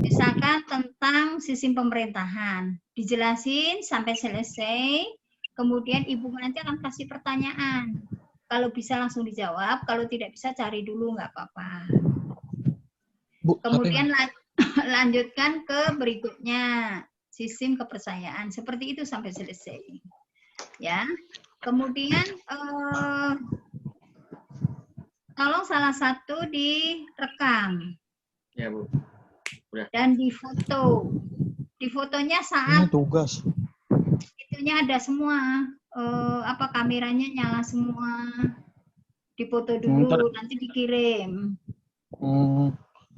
Misalkan tentang sistem pemerintahan, dijelasin sampai selesai, kemudian ibu nanti akan kasih pertanyaan. Kalau bisa langsung dijawab, kalau tidak bisa cari dulu, nggak apa-apa. Kemudian lanjutkan ke berikutnya, sistem kepercayaan. Seperti itu sampai selesai. Ya. Kemudian tolong salah satu direkam. Ya, Bu. Udah. Dan difoto. Di fotonya saat ini tugas. Itunya ada semua. Kameranya nyala semua. Difoto dulu, nanti dikirim.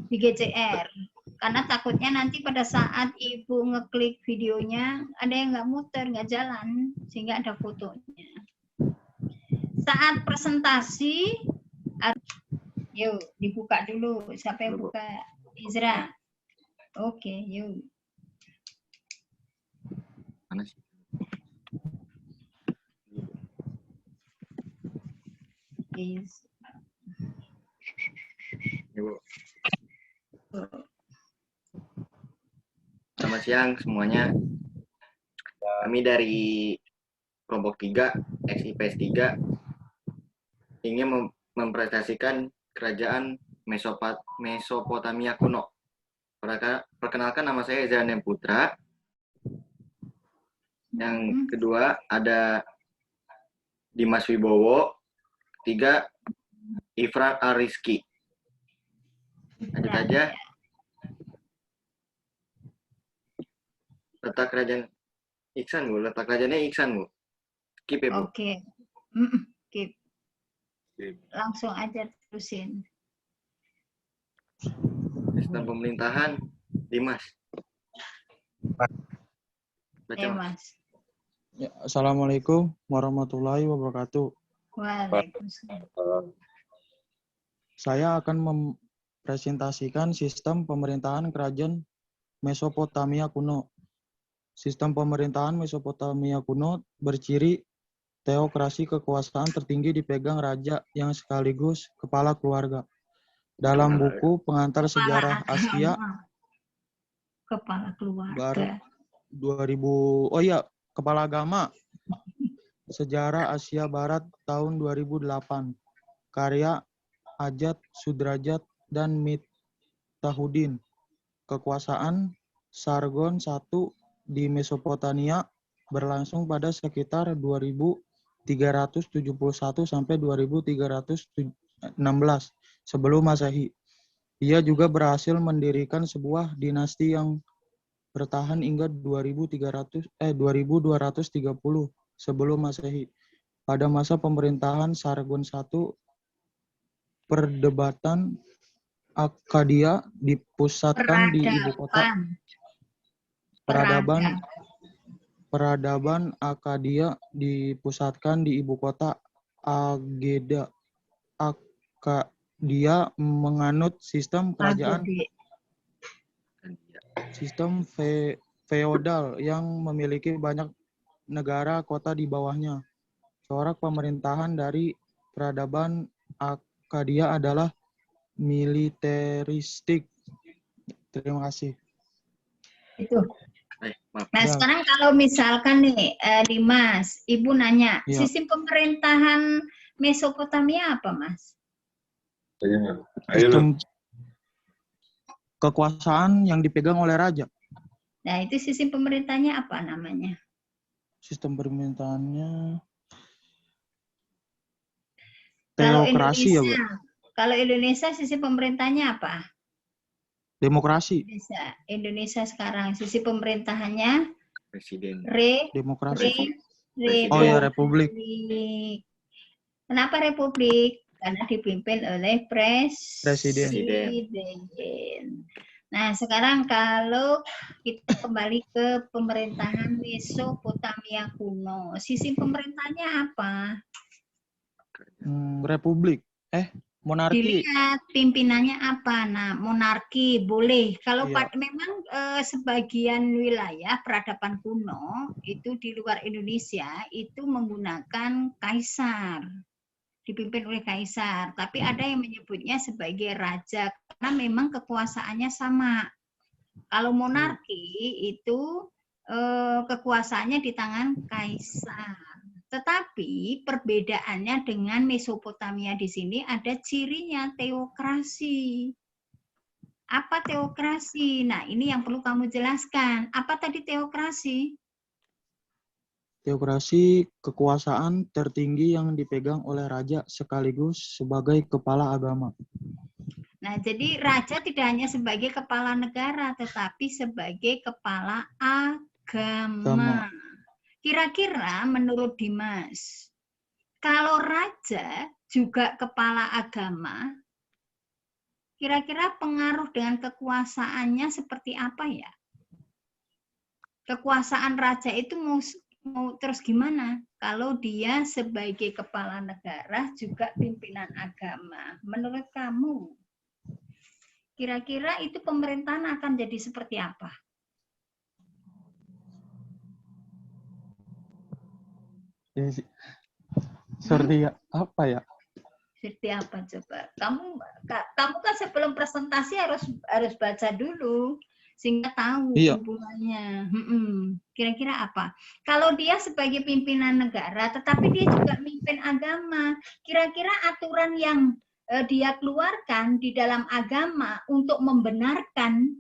Di GCR. Karena takutnya nanti pada saat ibu ngeklik videonya, ada yang nggak muter, nggak jalan, sehingga ada fotonya. Saat presentasi, yuk dibuka dulu. Siapa yang buka? Izra. Oke, yuk. Mana sih? Yes. Ya, Bu. Selamat siang semuanya. Kami dari kelompok 3, XIPS 3, ingin mempresentasikan kerajaan Mesopotamia kuno. Perkenalkan, nama saya Zanem Putra. Yang kedua ada Dimas Wibowo. 3, Ifran Ariski. Lanjut aja. Letak kerajaan Iksan, Bu. Letak kerajaannya Iksan, Bu. Skip ya, Bu. Oke. Skip. Langsung aja terusin. Sistem pemerintahan Dimas. Baca, Mas. Ya, Assalamualaikum warahmatullahi wabarakatuh. Waalaikumsalam. Saya akan mempresentasikan sistem pemerintahan kerajaan Mesopotamia kuno. Sistem pemerintahan Mesopotamia kuno berciri teokrasi, kekuasaan tertinggi dipegang raja yang sekaligus kepala keluarga. Dalam buku Pengantar Sejarah Asia Kepala keluarga. Barat 2000, Kepala Agama Sejarah Asia Barat tahun 2008. Karya Ajat Sudrajat dan Miftahudin. Kekuasaan Sargon I di Mesopotamia berlangsung pada sekitar 2371 sampai 2316 sebelum Masehi. Ia juga berhasil mendirikan sebuah dinasti yang bertahan hingga 2230 sebelum Masehi. Pada masa pemerintahan Sargon I, perdebatan Akkadia dipusatkan di ibu kota. Peradaban Akkadia dipusatkan di ibu kota Ageda. Akkadia menganut sistem kerajaan feodal yang memiliki banyak negara kota di bawahnya. Corak pemerintahan dari peradaban Akkadia adalah militeristik. Terima kasih. Itu. Nah, sekarang kalau misalkan nih, Dimas, Ibu nanya, sistem pemerintahan Mesopotamia apa, Mas? Sistem kekuasaan yang dipegang oleh raja. Nah, itu sistem pemerintahnya apa namanya? Sistem pemerintahannya Kalau teokrasi, Indonesia, ya, Bu? Kalau Indonesia sistem pemerintahnya apa? Demokrasi. Indonesia sekarang sisi pemerintahannya Presiden. Demokrasi. Republik. Republik. Kenapa Republik? Karena dipimpin oleh Presiden. Nah, sekarang kalau kita kembali ke pemerintahan Mesopotamia kuno, sistem pemerintahnya apa? Republik. Monarki. Dilihat pimpinannya apa. Nah, monarki boleh. Kalau memang sebagian wilayah peradaban kuno itu di luar Indonesia itu menggunakan kaisar, dipimpin oleh kaisar. Tapi ada yang menyebutnya sebagai raja karena memang kekuasaannya sama. Kalau monarki itu kekuasaannya di tangan kaisar. Tetapi perbedaannya dengan Mesopotamia di sini ada cirinya teokrasi. Apa teokrasi? Nah, ini yang perlu kamu jelaskan. Apa tadi teokrasi? Teokrasi kekuasaan tertinggi yang dipegang oleh raja sekaligus sebagai kepala agama. Nah, jadi raja tidak hanya sebagai kepala negara, tetapi sebagai kepala agama. Kira-kira menurut Dimas, kalau raja juga kepala agama, kira-kira pengaruh dengan kekuasaannya seperti apa ya? Kekuasaan raja itu mau terus gimana? Kalau dia sebagai kepala negara juga pimpinan agama. Menurut kamu, kira-kira itu pemerintahan akan jadi seperti apa? Seperti apa ya? Seperti apa coba? Kamu kan sebelum presentasi harus baca dulu sehingga tahu hubungannya. Kira-kira apa? Kalau dia sebagai pimpinan negara, tetapi dia juga mimpin agama, kira-kira aturan yang dia keluarkan di dalam agama untuk membenarkan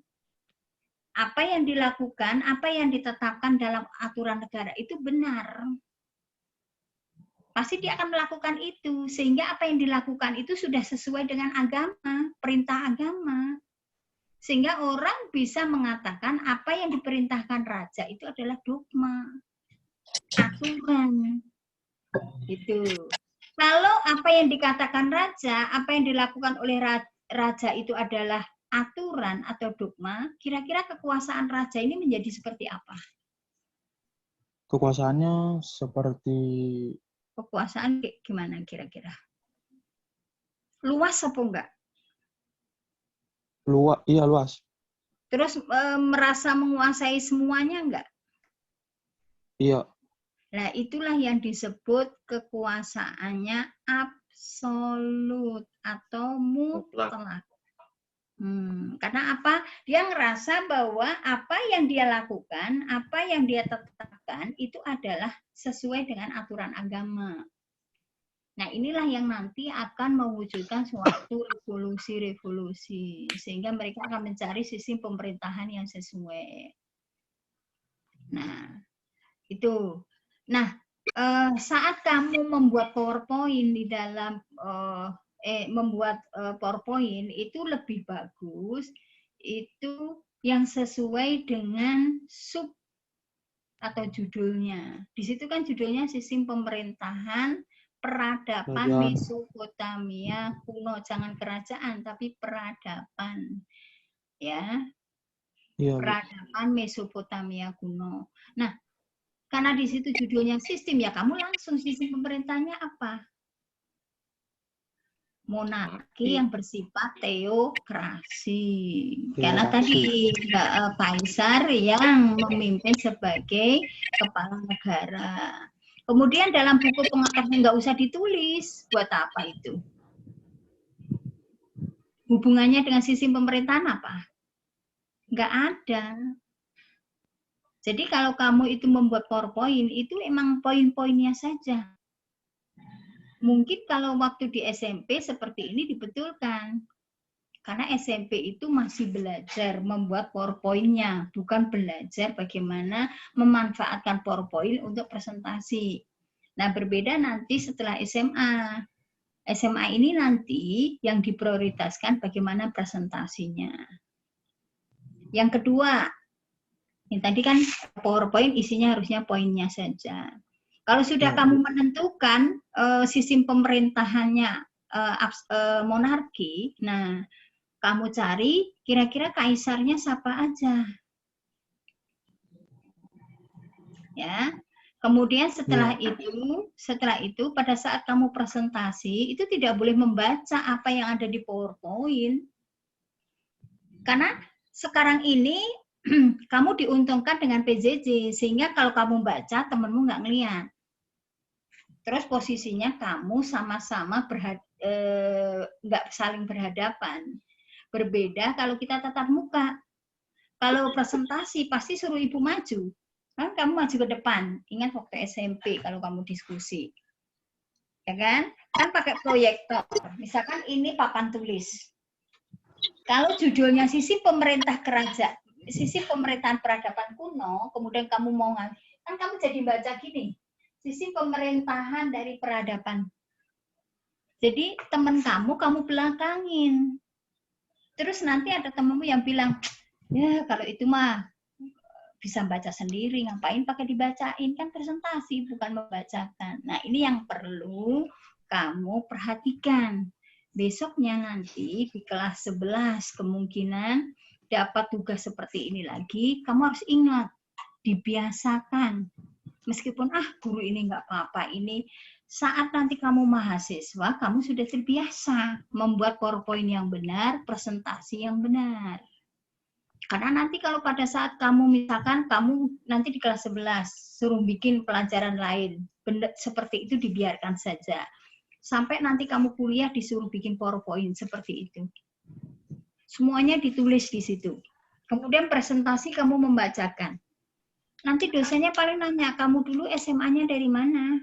apa yang dilakukan, apa yang ditetapkan dalam aturan negara itu benar. Pasti dia akan melakukan itu, sehingga apa yang dilakukan itu sudah sesuai dengan agama, perintah agama. Sehingga orang bisa mengatakan apa yang diperintahkan raja itu adalah dogma, aturan. Itu. Kalau apa yang dikatakan raja, apa yang dilakukan oleh raja itu adalah aturan atau dogma, kira-kira kekuasaan raja ini menjadi seperti apa? Kekuasaannya seperti... Kekuasaan gimana kira-kira? Luas apa enggak? Iya, luas. Terus merasa menguasai semuanya enggak? Iya. Nah, itulah yang disebut kekuasaannya absolut atau mutlak. Karena apa? Dia ngerasa bahwa apa yang dia lakukan, apa yang dia tetapkan itu adalah sesuai dengan aturan agama. Nah, inilah yang nanti akan mewujudkan suatu revolusi-revolusi. Sehingga mereka akan mencari sistem pemerintahan yang sesuai. Nah, itu. Nah, saat kamu membuat PowerPoint di dalam membuat PowerPoint itu lebih bagus itu yang sesuai dengan sub atau judulnya. Di situ kan judulnya sistem pemerintahan peradaban Mesopotamia kuno, jangan kerajaan tapi peradaban. Ya. Peradaban Mesopotamia kuno. Nah, karena di situ judulnya sistem, ya kamu langsung sistem pemerintahnya apa? Monarki yang bersifat teokrasi. Karena tadi kaisar yang memimpin sebagai kepala negara. Kemudian dalam buku pengetahuan nggak usah ditulis. Buat apa itu? Hubungannya dengan sistem pemerintahan apa? Nggak ada. Jadi kalau kamu itu membuat PowerPoint, itu emang poin-poinnya saja. Mungkin kalau waktu di SMP seperti ini dibetulkan. Karena SMP itu masih belajar membuat PowerPoint-nya, bukan belajar bagaimana memanfaatkan PowerPoint untuk presentasi. Nah, berbeda nanti setelah SMA. SMA ini nanti yang diprioritaskan bagaimana presentasinya. Yang kedua, ini tadi kan PowerPoint isinya harusnya poinnya saja. Kalau sudah kamu menentukan sistem pemerintahannya monarki, nah kamu cari kira-kira kaisarnya siapa aja. Ya. Kemudian setelah itu pada saat kamu presentasi itu tidak boleh membaca apa yang ada di PowerPoint. Karena sekarang ini kamu diuntungkan dengan PJJ, sehingga kalau kamu baca, temenmu nggak ngeliat. Terus posisinya kamu sama-sama nggak saling berhadapan. Berbeda kalau kita tatap muka. Kalau presentasi pasti suruh ibu maju. Kan kamu maju ke depan. Ingat waktu SMP kalau kamu diskusi. Ya kan? Kan pakai proyektor. Misalkan ini papan tulis. Kalau judulnya sisi pemerintah kerajaan, sisi pemerintahan peradaban kuno, kemudian kamu mau kan kamu jadi baca gini. Sisi pemerintahan dari peradaban. Jadi teman kamu belakangin. Terus nanti ada temanmu yang bilang, ya kalau itu mah bisa baca sendiri, ngapain pakai dibacain, kan presentasi bukan membacakan. Nah ini yang perlu kamu perhatikan. Besoknya nanti di kelas 11 kemungkinan dapat tugas seperti ini lagi, kamu harus ingat, dibiasakan. Meskipun guru ini nggak apa-apa, ini saat nanti kamu mahasiswa, kamu sudah terbiasa membuat PowerPoint yang benar, presentasi yang benar. Karena nanti kalau pada saat kamu misalkan kamu nanti di kelas 11 suruh bikin pelajaran lain, seperti itu dibiarkan saja. Sampai nanti kamu kuliah disuruh bikin PowerPoint seperti itu. Semuanya ditulis di situ. Kemudian presentasi kamu membacakan. Nanti dosennya paling nanya, kamu dulu SMA-nya dari mana?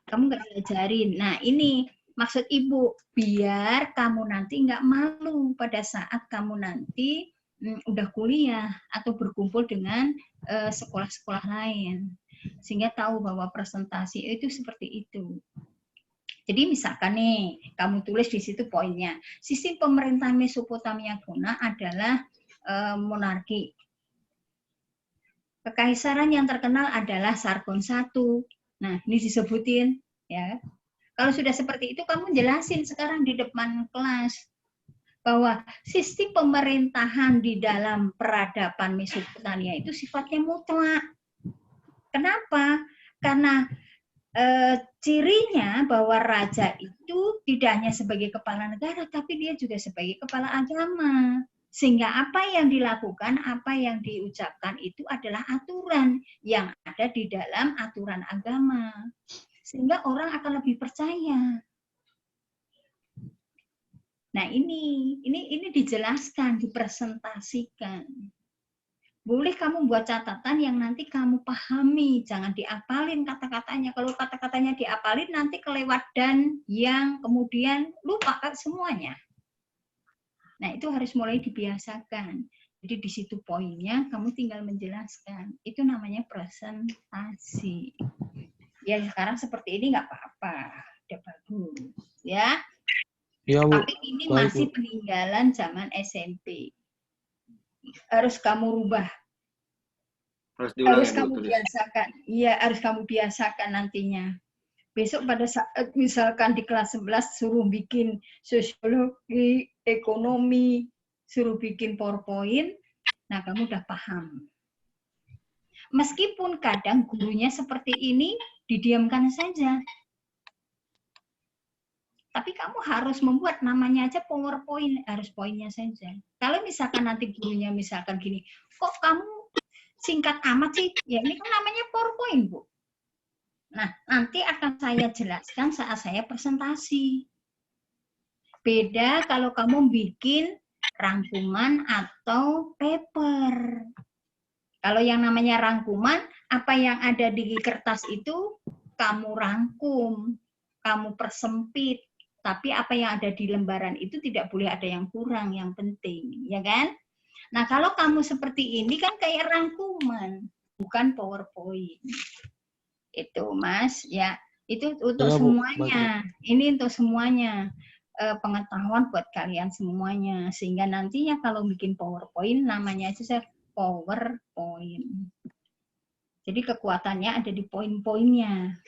Kamu nggak diajarin. Nah ini maksud ibu, biar kamu nanti nggak malu pada saat kamu nanti udah kuliah atau berkumpul dengan sekolah-sekolah lain. Sehingga tahu bahwa presentasi itu seperti itu. Jadi misalkan nih, kamu tulis di situ poinnya. Sistem pemerintahan Mesopotamia kuno adalah monarki. Kekaisaran yang terkenal adalah Sargon I. Nah, ini disebutin ya. Kalau sudah seperti itu kamu jelasin sekarang di depan kelas bahwa sistem pemerintahan di dalam peradaban Mesopotamia itu sifatnya mutlak. Kenapa? Karena cirinya bahwa raja itu tidak hanya sebagai kepala negara, tapi dia juga sebagai kepala agama. Sehingga apa yang dilakukan, apa yang diucapkan itu adalah aturan yang ada di dalam aturan agama. Sehingga orang akan lebih percaya. Nah ini dijelaskan, dipresentasikan. Boleh kamu buat catatan yang nanti kamu pahami, jangan diapalin kata-katanya. Kalau kata-katanya diapalin nanti kelewat dan yang kemudian lupa semuanya. Nah itu harus mulai dibiasakan. Jadi di situ poinnya kamu tinggal menjelaskan. Itu namanya presentasi. Ya sekarang seperti ini nggak apa-apa, udah bagus, ya. Ya, Bu. Tapi ini Baik, masih Bu. peninggalan zaman SMP. Harus kamu rubah. Harus kamu biasakan. Iya, harus kamu biasakan nantinya. Besok pada saat misalkan di kelas 11 suruh bikin sosiologi, ekonomi, suruh bikin PowerPoint, nah kamu udah paham. Meskipun kadang gurunya seperti ini, didiamkan saja. Tapi kamu harus membuat namanya aja PowerPoint, harus poinnya saja. Kalau misalkan nanti gurunya misalkan gini, kok kamu singkat amat sih? Ya ini kan namanya PowerPoint, Bu. Nah, nanti akan saya jelaskan saat saya presentasi. Beda kalau kamu bikin rangkuman atau paper. Kalau yang namanya rangkuman, apa yang ada di kertas itu kamu rangkum, kamu persempit. Tapi apa yang ada di lembaran itu tidak boleh ada yang kurang, yang penting, ya kan? Nah, kalau kamu seperti ini kan kayak rangkuman, bukan PowerPoint. Itu Mas ya, itu untuk Ya, Bu. semuanya. Baik, Bu. Ini untuk semuanya, pengetahuan buat kalian semuanya, sehingga nantinya kalau bikin PowerPoint namanya aja PowerPoint. Jadi kekuatannya ada di poin-poinnya.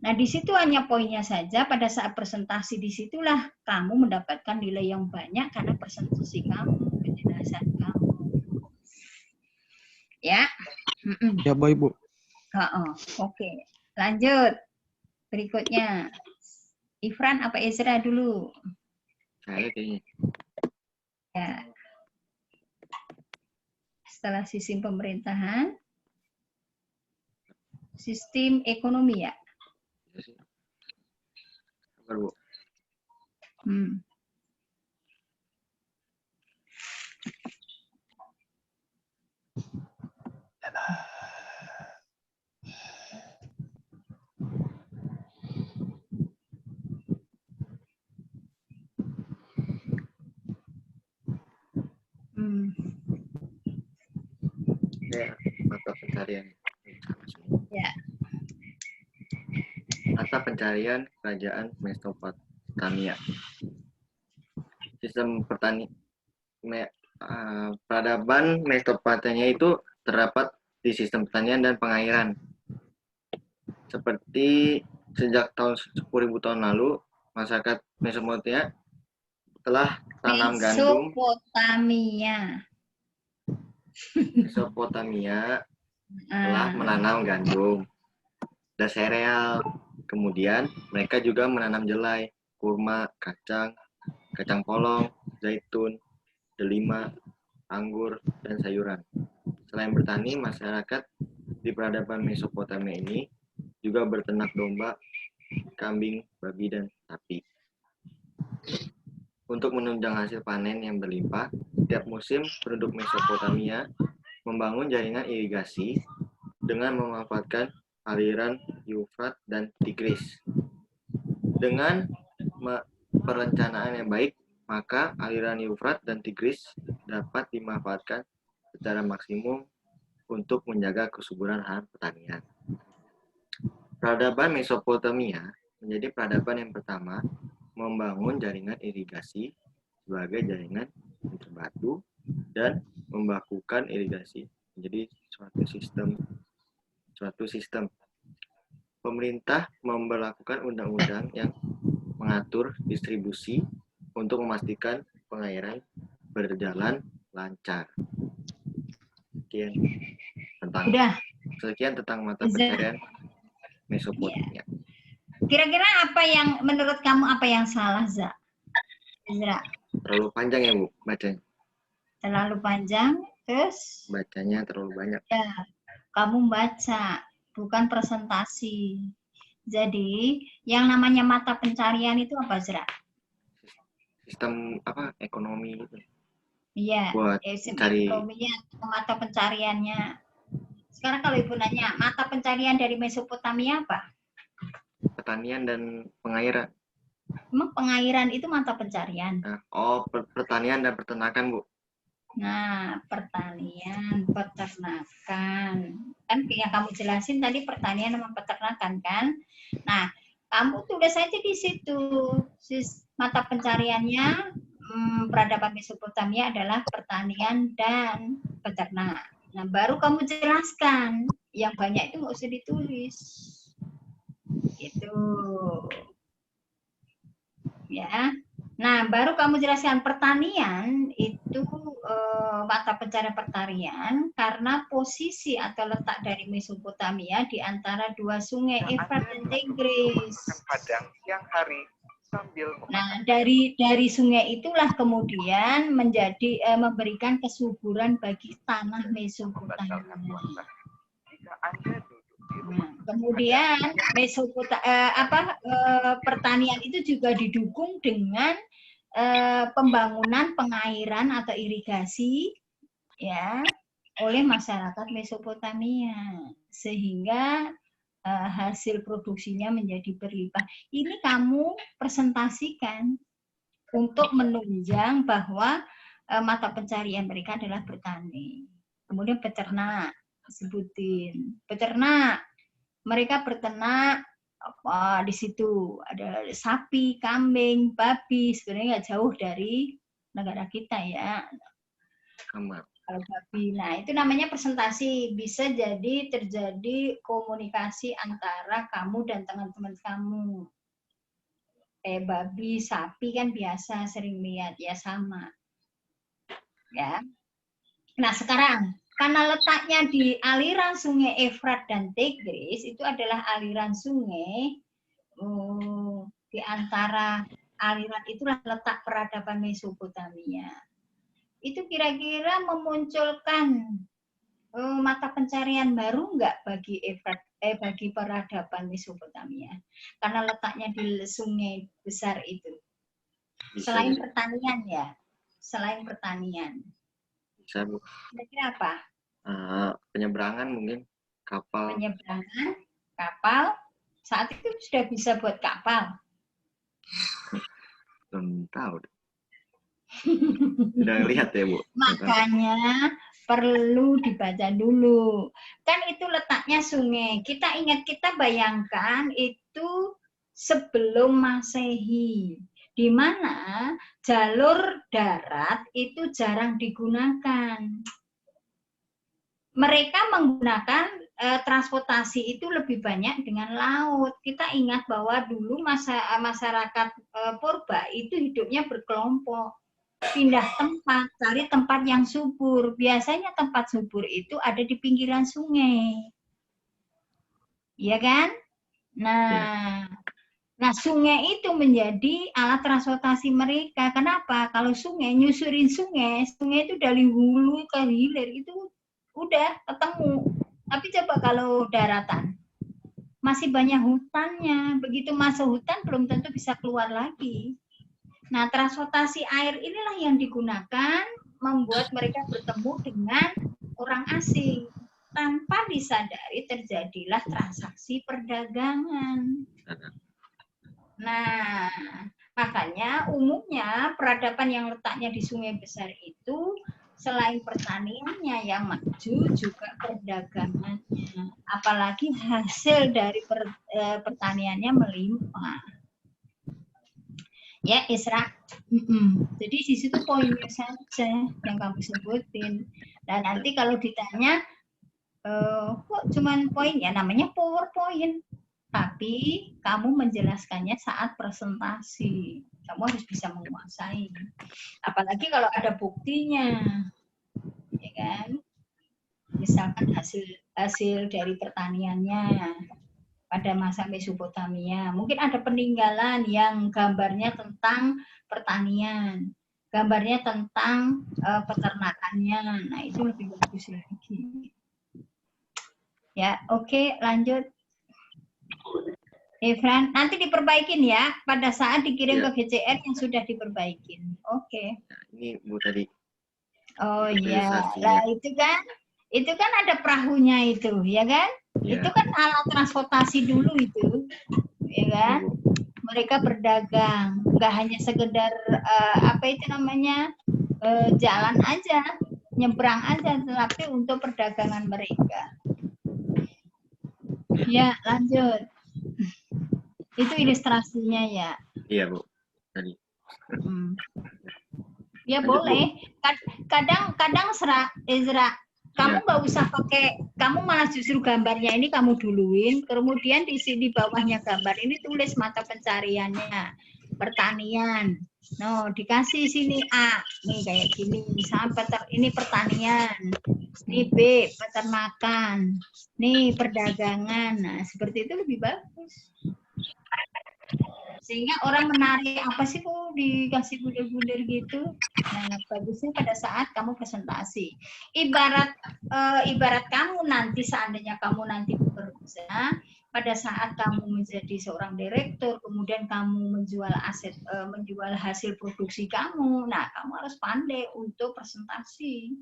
Nah di situ hanya poinnya saja. Pada saat presentasi disitulah kamu mendapatkan nilai yang banyak karena presentasi kamu, penjelasan kamu. Ya. Ya, baik, Bu. Oke, lanjut. Berikutnya, Ifran apa Ezra dulu? Saya kayaknya. Ya. Setelah sistem pemerintahan, sistem ekonomi ya. Sabar, Bu. Mata pencarian. Ya. Mata pencarian kerajaan Mesopotamia. Sistem peradaban Mesopotamia itu terdapat di sistem pertanian dan pengairan. Seperti sejak tahun 10.000 tahun lalu, masyarakat Mesopotamia telah tanam gandum. Mesopotamia telah menanam gandum dan sereal. Kemudian mereka juga menanam jelai, kurma, kacang polong, zaitun, delima, anggur, dan sayuran. Selain bertani, masyarakat di peradaban Mesopotamia ini juga berternak domba, kambing, babi, dan sapi. Untuk menunjang hasil panen yang berlimpah, setiap musim penduduk Mesopotamia membangun jaringan irigasi dengan memanfaatkan aliran Eufrat dan Tigris. Dengan perencanaan yang baik, maka aliran Eufrat dan Tigris dapat dimanfaatkan secara maksimum untuk menjaga kesuburan lahan pertanian. Peradaban Mesopotamia menjadi peradaban yang pertama membangun jaringan irigasi sebagai jaringan interbatu dan membakukan irigasi menjadi suatu sistem. Pemerintah memberlakukan undang-undang yang mengatur distribusi untuk memastikan pengairan berjalan lancar. Sekian tentang mata pencarian Mesopotamia. Kira-kira apa yang menurut kamu apa yang salah, Za? Terlalu panjang ya, Bu, bacanya. Terlalu panjang, terus? Bacanya terlalu banyak. Ya, kamu baca, bukan presentasi. Jadi, yang namanya mata pencarian itu apa, Zra? Sistem apa? Ekonomi gitu. Iya, buat cari ekonominya atau mata pencariannya. Sekarang kalau Ibu nanya, mata pencarian dari Mesopotamia apa? Pertanian dan pengairan. Emang pengairan itu mata pencarian? Pertanian dan peternakan, Bu. Nah, pertanian, peternakan. Kan yang kamu jelasin tadi pertanian sama peternakan, kan? Nah, kamu tulis saja di situ. Mata pencariannya peradaban Mesopotamia adalah pertanian dan peternak. Nah, baru kamu jelaskan. Yang banyak itu nggak usah ditulis. Gitu. Ya. Nah, baru kamu jelaskan pertanian itu mata pencarian pertanian karena posisi atau letak dari Mesopotamia di antara dua sungai Efrat dan Tigris. Padang siang hari sambil nah, dari sungai itulah kemudian menjadi memberikan kesuburan bagi tanah Mesopotamia. Jika Anda Nah, kemudian pertanian itu juga didukung dengan pembangunan pengairan atau irigasi ya oleh masyarakat Mesopotamia sehingga hasil produksinya menjadi berlimpah. Ini kamu presentasikan untuk menunjang bahwa mata pencarian mereka adalah bertani. Kemudian peternak, sebutin peternak, mereka berternak di situ ada sapi, kambing, babi, sebenarnya nggak jauh dari negara kita ya. Kalau babi, nah itu namanya presentasi, bisa jadi terjadi komunikasi antara kamu dan teman-teman kamu. Babi, sapi kan biasa sering lihat ya sama. Ya. Nah sekarang karena letaknya di aliran sungai Efrat dan Tigris, itu adalah aliran sungai di antara aliran itulah letak peradaban Mesopotamia. Itu kira-kira memunculkan mata pencarian baru nggak bagi bagi peradaban Mesopotamia? Karena letaknya di sungai besar itu. Selain pertanian ya, selain pertanian. Bisa, Bu. Kira-kira apa? Penyeberangan mungkin, kapal. Penyeberangan, kapal. Saat itu sudah bisa buat kapal. Belum tahu. Sudah lihat ya, Bu? Makanya perlu dibaca dulu. Kan itu letaknya sungai. Kita bayangkan itu sebelum Masehi, di mana jalur darat itu jarang digunakan. Mereka menggunakan transportasi itu lebih banyak dengan laut. Kita ingat bahwa dulu masyarakat purba itu hidupnya berkelompok, pindah tempat, cari tempat yang subur. Biasanya tempat subur itu ada di pinggiran sungai. Iya kan? Nah, sungai itu menjadi alat transportasi mereka. Kenapa? Kalau nyusurin sungai itu dari hulu ke hilir itu udah ketemu. Tapi coba kalau daratan, masih banyak hutannya. Begitu masuk hutan belum tentu bisa keluar lagi. Nah, transportasi air inilah yang digunakan membuat mereka bertemu dengan orang asing. Tanpa disadari terjadilah transaksi perdagangan. Nah, makanya umumnya peradaban yang letaknya di sungai besar itu selain pertaniannya yang maju juga perdagangannya. Apalagi hasil dari pertaniannya melimpah. Ya, Isra. Jadi di situ poinnya saja yang kamu sebutin. Dan nanti kalau ditanya, kok cuman poin, ya namanya PowerPoint. Tapi kamu menjelaskannya saat presentasi. Kamu harus bisa menguasai. Apalagi kalau ada buktinya. Ya kan? Misalkan hasil dari pertaniannya pada masa Mesopotamia. Mungkin ada peninggalan yang gambarnya tentang pertanian. Gambarnya tentang peternakannya. Nah, itu lebih bagus lagi. Ya, oke, lanjut. Fran, nanti diperbaikin ya pada saat dikirim ke GCR yang sudah diperbaikin. Oke. Nah, ini Bu tadi. Oh iya, lah itu kan ada perahunya itu, ya kan? Ya. Itu kan alat transportasi dulu itu, ya kan? Mereka berdagang, nggak hanya sekedar jalan aja, nyebrang aja, tetapi untuk perdagangan mereka. Ya, lanjut. Itu ilustrasinya ya. Iya, Bu. Tadi. Ya lanjut, boleh. Kadang Ezra, kamu nggak usah pakai, kamu malah justru gambarnya ini kamu duluin, kemudian di sini bawahnya gambar ini tulis mata pencariannya, pertanian. No, dikasih sini A, nih kayak gini, misalnya ini pertanian, ini B, peternakan, nih perdagangan. Nah, seperti itu lebih bagus. Sehingga orang menarik, apa sih kok dikasih bulir-bulir gitu. Nah, bagusnya pada saat kamu presentasi. Ibarat kamu nanti, seandainya kamu nanti bekerja, pada saat kamu menjadi seorang direktur, kemudian kamu menjual hasil produksi kamu, nah kamu harus pandai untuk presentasi.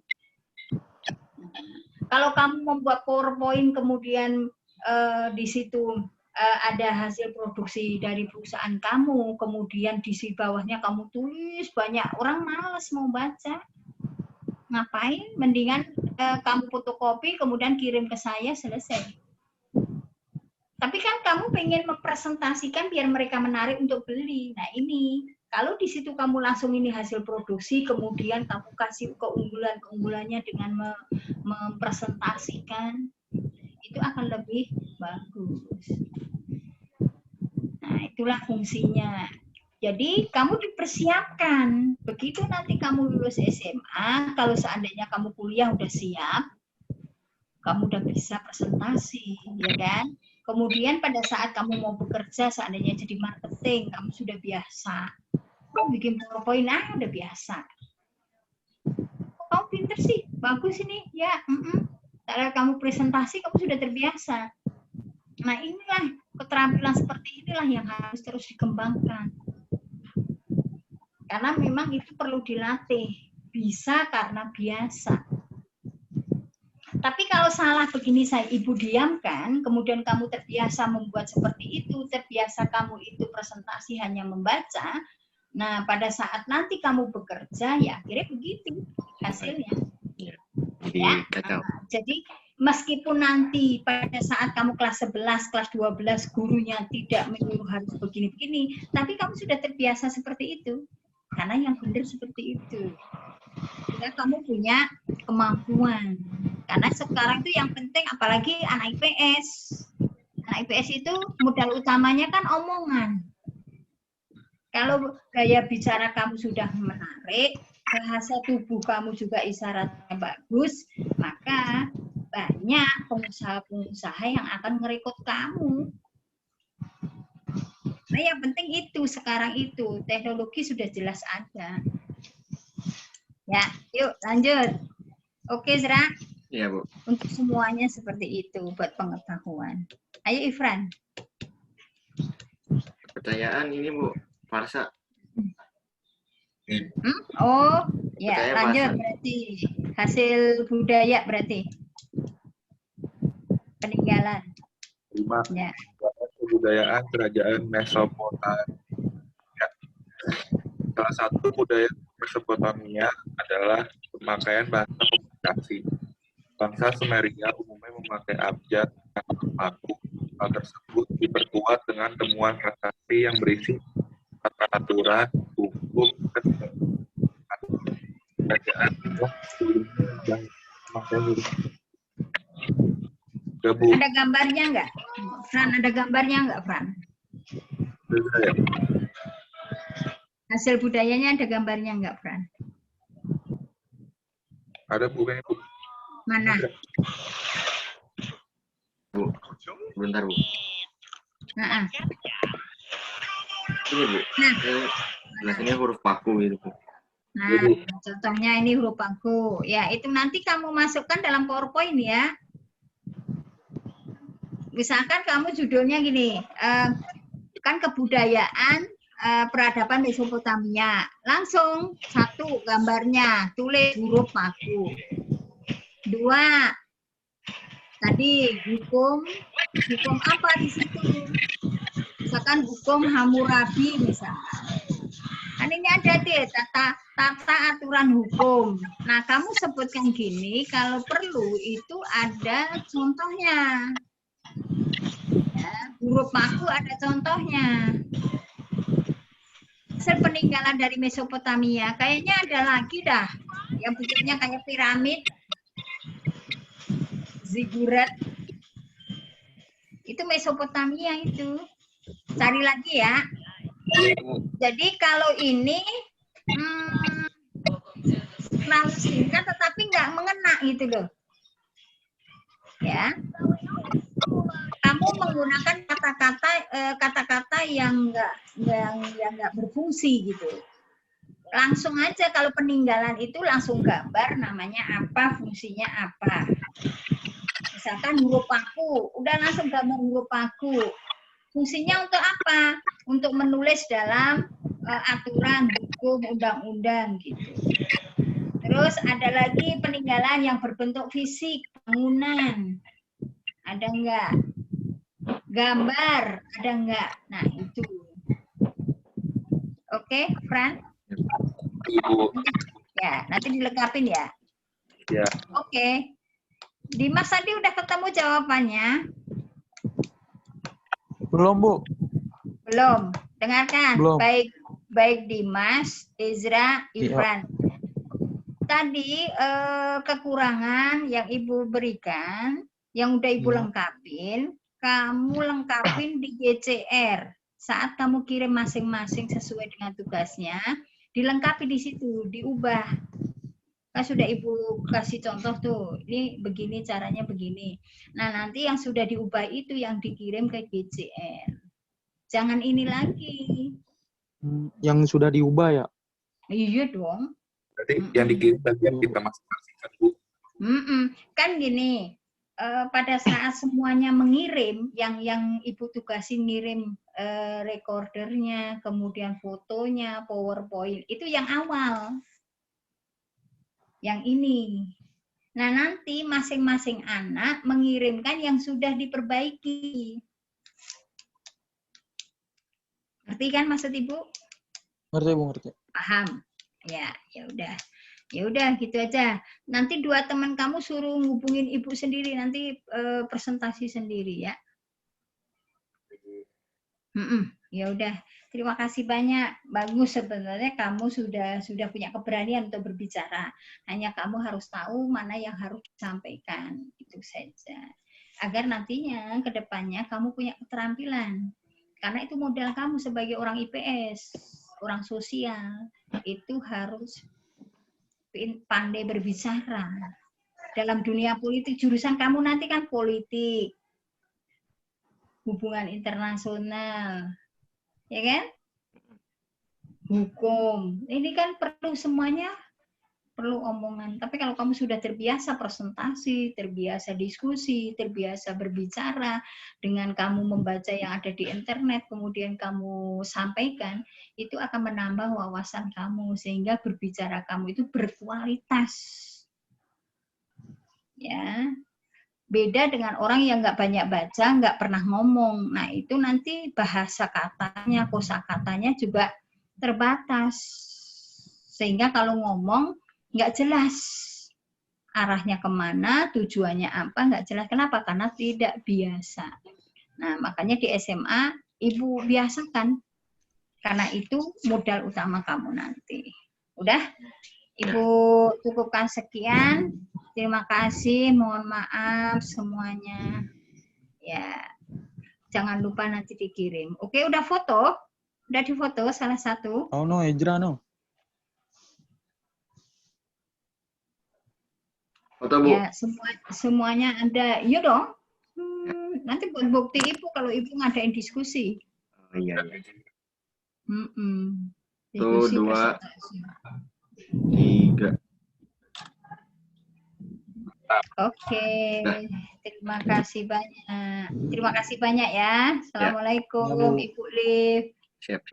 Kalau kamu membuat PowerPoint, kemudian di situ ada hasil produksi dari perusahaan kamu, kemudian di bawahnya kamu tulis banyak, orang malas mau baca. Ngapain? Mendingan kamu fotokopi, kemudian kirim ke saya, selesai. Tapi kan kamu pengen mempresentasikan biar mereka menarik untuk beli. Nah ini, kalau di situ kamu langsung ini hasil produksi, kemudian kamu kasih keunggulannya dengan mempresentasikan, itu akan lebih bagus. Nah, itulah fungsinya. Jadi, kamu dipersiapkan. Begitu nanti kamu lulus SMA, kalau seandainya kamu kuliah udah siap, kamu udah bisa presentasi, ya kan? Kemudian pada saat kamu mau bekerja, seandainya jadi marketing, kamu sudah biasa. Kamu bikin PowerPoint, udah biasa. Kamu pinter sih, bagus ini, ya. Setelah kamu presentasi, kamu sudah terbiasa. Nah, inilah keterampilan seperti inilah yang harus terus dikembangkan. Karena memang itu perlu dilatih. Bisa karena biasa. Tapi kalau salah begini ibu diamkan, kemudian kamu terbiasa membuat seperti itu, terbiasa kamu itu presentasi hanya membaca, nah pada saat nanti kamu bekerja, ya akhirnya begitu hasilnya. Ya. kacau. Jadi meskipun nanti pada saat kamu kelas 11, kelas 12 gurunya tidak menyuruh harus begini-begini, tapi kamu sudah terbiasa seperti itu. Karena yang benar seperti itu. Sehingga kamu punya kemampuan. Karena sekarang itu yang penting apalagi anak IPS. Anak IPS itu modal utamanya kan omongan. Kalau gaya bicara kamu sudah menarik, bahasa tubuh kamu juga isyaratnya bagus, maka banyak pengusaha-pengusaha yang akan merekrut kamu. Nah, yang penting itu sekarang itu teknologi sudah jelas ada. Ya, yuk lanjut. Oke, Zra. Iya, Bu. Untuk semuanya seperti itu buat pengetahuan. Ayo, Ifran. Kepercayaan ini, Bu, farsa. Oh, ya Percaya lanjut masa. berarti hasil budaya berarti peninggalan. 5. Ya. Kebudayaan kerajaan Mesopotamia. Salah satu budaya Mesopotamia adalah pemakaian bahasa komunikasi. Bangsa Sumeria umumnya memakai abjad atau paku. Hal tersebut diperkuat dengan temuan prasasti yang berisi aturan, hukum, dan kerajaan yang memakai huruf gabung. Ada gambarnya nggak? Fran, ada gambarnya nggak, Fran? Budaya. Hasil budayanya ada gambarnya nggak, Fran? Ada bukannya, Bu? Mana? Bu. Bentar, Bu. Nah, Ini, Bu. Nah. Biasanya huruf paku gitu, Bu. nah, contohnya ini huruf paku. Ya, itu nanti kamu masukkan dalam PowerPoint ya. Misalkan kamu judulnya gini, kan kebudayaan peradaban Mesopotamia. Langsung 1 gambarnya, tulis huruf paku. 2, tadi hukum apa di situ? Misalkan hukum Hammurabi misalkan. Kan ini ada deh tata aturan hukum. Nah, kamu sebutkan gini, kalau perlu itu ada contohnya. Ya, huruf paku ada contohnya. Hasil peninggalan dari Mesopotamia, kayaknya ada lagi dah. Yang bentuknya kayak piramid, zigurat. Itu Mesopotamia itu. Cari lagi ya. Jadi kalau ini terlalu singkat tetapi nggak mengena gitu loh. Ya. Kamu menggunakan kata-kata yang nggak berfungsi gitu. Langsung aja kalau peninggalan itu langsung gambar namanya apa, fungsinya apa. Misalkan huruf paku, udah langsung gambar huruf paku. Fungsinya untuk apa? Untuk menulis dalam aturan, hukum, undang-undang gitu. Terus ada lagi peninggalan yang berbentuk fisik, bangunan. Ada enggak? Gambar, ada enggak? Nah, itu. Oke, Fran? Ibu. Ya, nanti dilengkapin ya. Ya. Oke. Dimas tadi udah ketemu jawabannya? Belum, Bu. Belum. Dengarkan. Belum. Baik Dimas, Ezra, Ifran. Tadi kekurangan yang Ibu berikan, yang udah Ibu lengkapin, kamu lengkapin di GCR. Saat kamu kirim masing-masing sesuai dengan tugasnya, dilengkapi di situ, diubah. Kan sudah Ibu kasih contoh tuh, ini begini caranya begini. Nah, nanti yang sudah diubah itu yang dikirim ke GCR. Jangan ini lagi. Yang sudah diubah ya? Iya dong. Berarti yang dikirim bagian kita masing-masing kan, Bu? Kan gini, pada saat semuanya mengirim, yang Ibu tugasin ngirim recordernya, kemudian fotonya, PowerPoint, itu yang awal. Yang ini. Nah, nanti masing-masing anak mengirimkan yang sudah diperbaiki. Ngerti kan maksud Ibu? Ngerti, Bu, ngerti. Paham? Ya, ya udah. Ya udah gitu aja. Nanti 2 teman kamu suruh ngubungin ibu sendiri, nanti presentasi sendiri ya. Ya udah. Terima kasih banyak. Bagus sebenarnya kamu sudah punya keberanian untuk berbicara. Hanya kamu harus tahu mana yang harus disampaikan. Itu saja. Agar nantinya ke depannya kamu punya keterampilan. Karena itu modal kamu sebagai orang IPS, orang sosial. Itu harus pandai berbicara. Dalam dunia politik, jurusan kamu nanti kan politik, hubungan internasional, ya kan? Hukum. Ini kan perlu semuanya, perlu omongan. Tapi kalau kamu sudah terbiasa presentasi, terbiasa diskusi, terbiasa berbicara, dengan kamu membaca yang ada di internet, kemudian kamu sampaikan, itu akan menambah wawasan kamu, sehingga berbicara kamu itu berkualitas. Ya. Beda dengan orang yang nggak banyak baca, nggak pernah ngomong. Nah, itu nanti bahasa katanya, kosakatanya juga terbatas. Sehingga kalau ngomong nggak jelas arahnya kemana, tujuannya apa, nggak jelas. Kenapa? Karena tidak biasa. Nah, makanya di SMA, Ibu biasakan. Karena itu modal utama kamu nanti. Udah? Ibu cukupkan sekian. Terima kasih, mohon maaf semuanya. Ya, jangan lupa nanti dikirim. Oke, udah foto? Udah difoto salah satu? Oh no, Ejra no. Foto, Bu. Ya, semuanya ada. Iya dong. Nanti buat bukti Ibu kalau Ibu ngadain diskusi. Oh, iya. Diskusi 2, presentasi. 3. Oke, terima kasih banyak. Terima kasih banyak ya. Assalamualaikum, Ya, Bu. Ibu Liv. Siap.